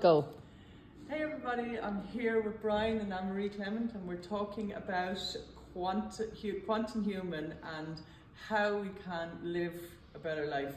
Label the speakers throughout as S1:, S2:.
S1: Go.
S2: Hey everybody, I'm here with Brian and Maria Clement, and we're talking about quantum human and how we can live a better life.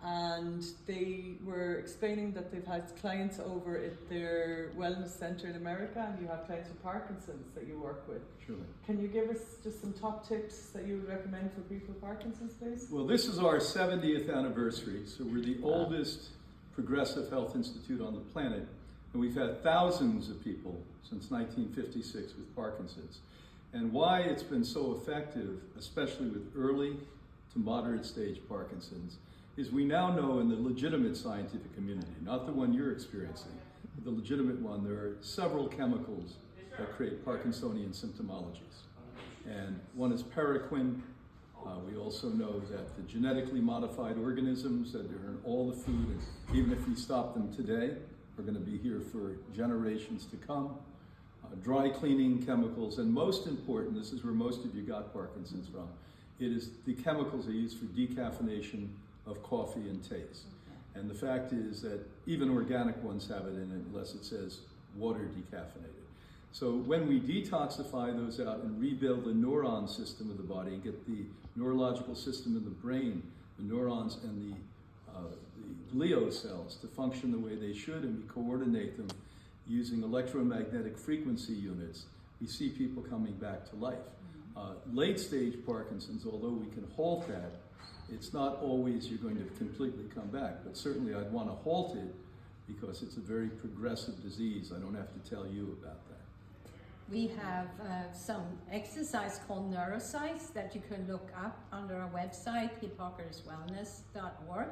S2: And they were explaining that they've had clients over at their wellness center in America, and you have clients with Parkinson's that you work with.
S3: Surely.
S2: Can you give us just some top tips that you would recommend for people with Parkinson's, please?
S3: Well, this is our 70th anniversary, so we're the oldest progressive health institute on the planet, and we've had thousands of people since 1956 with Parkinson's. And why it's been so effective, especially with early to moderate stage Parkinson's, is we now know in the legitimate scientific community, not the one you're experiencing, but the legitimate one, there are several chemicals that create Parkinsonian symptomologies. And one is paraquin. We also know that the genetically modified organisms that are in all the food, and even if we stop them today, are going to be here for generations to come. Dry cleaning chemicals, and most important, this is where most of you got Parkinson's from, it is the chemicals they use for decaffeination of coffee and teas. And the fact is that even organic ones have it in it unless it says water decaffeinated. So when we detoxify those out and rebuild the neuron system of the body and get the neurological system in the brain, the neurons and the glio cells to function the way they should, and we coordinate them using electromagnetic frequency units, we see people coming back to life. Late stage Parkinson's, although we can halt that, it's not always you're going to completely come back, but certainly I'd want to halt it because it's a very progressive disease. I don't have to tell you about that.
S1: We have some exercise called neuroscience that you can look up under our website, hippocrateswellness.org.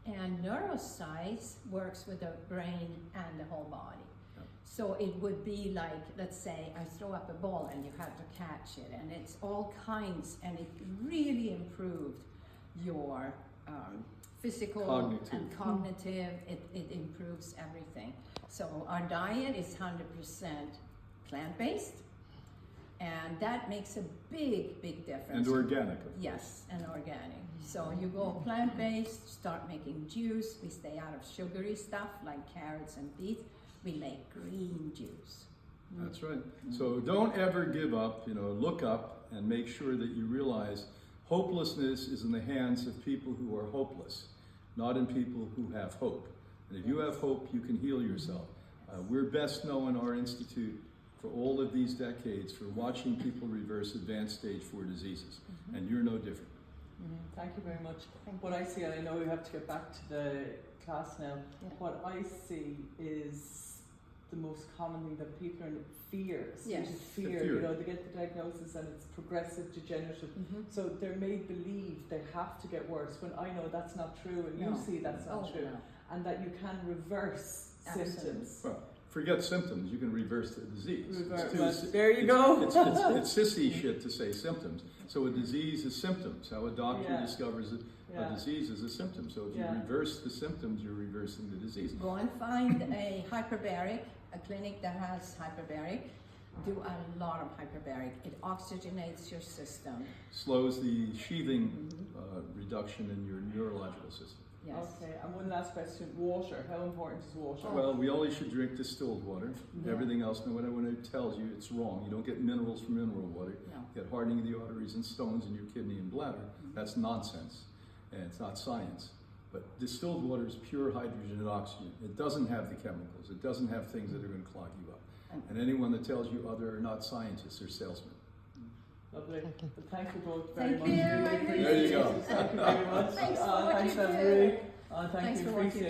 S1: And neuroscience works with the brain and the whole body.
S3: Yeah.
S1: So it would be like, let's say I throw up a ball and you have to catch it, and it's all kinds, and it really improved your physical
S3: Cognitive.
S1: and cognitive. It improves everything. So our diet is 100% plant-based, and that makes a big difference.
S3: And organic, of course.
S1: Yes, and organic. So you go plant-based, start making juice. We stay out of sugary stuff like carrots and beets. We make green juice.
S3: That's right. So don't ever give up, look up and make sure that you realize hopelessness is in the hands of people who are hopeless, not in people who have hope. And if you have hope, you can heal yourself. We're best known, our institute, for all of these decades for watching people reverse advanced stage 4 diseases. And you're no different.
S2: Thank you very much. What I see, and I know we have to get back to the class now, what I see is the most common thing that people are in fear.
S1: Yes.
S2: Fear. They get the diagnosis and it's progressive, degenerative. So they're made believe they have to get worse, when I know that's not true, and you see that's not true.
S1: No.
S2: And that you can reverse symptoms.
S3: Well, forget symptoms, you can reverse the disease.
S2: There you go.
S3: It's sissy shit to say symptoms. So a disease is symptoms. How a doctor discovers a disease is a symptom. So if you reverse the symptoms, you're reversing the disease.
S1: Go and find a hyperbaric, a clinic that has hyperbaric. Do a lot of hyperbaric. It oxygenates your system.
S3: Slows the sheathing reduction in your neurological system.
S1: Yes.
S2: Okay, and one last question, water. How important is water?
S3: Well, we only should drink distilled water. Everything else, no matter what it tells you, it's wrong. You don't get minerals from mineral water.
S1: No.
S3: You get hardening of the arteries and stones in your kidney and bladder. That's nonsense, and it's not science. But distilled water is pure hydrogen and oxygen. It doesn't have the chemicals. It doesn't have things that are going to clog you up. And anyone that tells you other are not scientists, they're salesmen.
S2: Lovely. Thank you both very much.
S1: Thank you.
S2: There you go. Thank you very much.
S1: Thanks for what
S2: thanks,
S1: you do.
S2: Marie. Thank
S1: Thanks
S2: you.
S1: for what you
S2: Appreciate it.